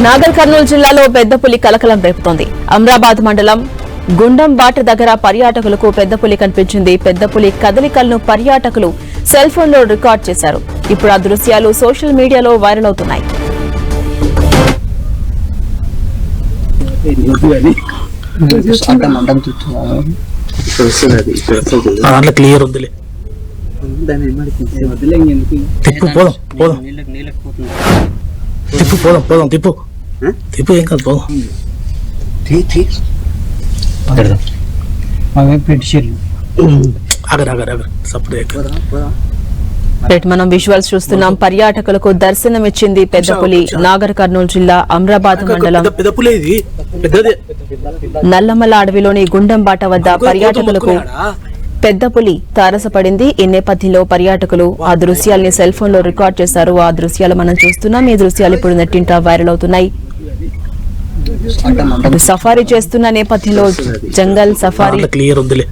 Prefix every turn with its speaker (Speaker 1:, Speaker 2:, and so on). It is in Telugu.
Speaker 1: నాగర్ కర్నూలు జిల్లాలో పెద్ద పులి కలకలం రేపుతోంది. అమ్రాబాద్ మండలం గుండంబాట దగ్గర పర్యాటకులకు పెద్ద పులి కనిపించింది. పెద్ద పులి కదలికలను పర్యాటకులు సెల్ ఫోన్ లో రికార్డ్ చేశారు. ఇప్పుడు ఆ దృశ్యాలు సోషల్ మీడియాలో వైరల్ అవుతున్నాయి.
Speaker 2: క్లియర్ ఉందిలే. తిప్పు పోదాం పోదాం తిప్పు పోదాం పోదాం తిప్పు తిప్పు ఏం కాదు పోదాం.
Speaker 1: మనం విజువల్స్ చూస్తున్నాం. పర్యాటకులకు దర్శనమిచ్చింది పెద్ద పులి. నాగర్ కర్నూలు జిల్లా అమ్రాబాద్ మండలం నల్లమల్ల అడవిలోని గుండంబాట వద్ద పర్యాటకులకు పెద్ద పులి తారసపడింది. ఈ నేపథ్యంలో పర్యాటకులు ఆ దృశ్యాల్ని సెల్ ఫోన్ లో రికార్డ్ చేశారు. ఆ దృశ్యాలు మనం చూస్తున్నాం. ఈ దృశ్యాలు ఇప్పుడు నెట్టింట వైరల్ అవుతున్నాయి. సఫారీ చేస్తున్న నేపథ్యంలో జంగల్ సఫారీ
Speaker 2: క్లియర్ ఉందిలే.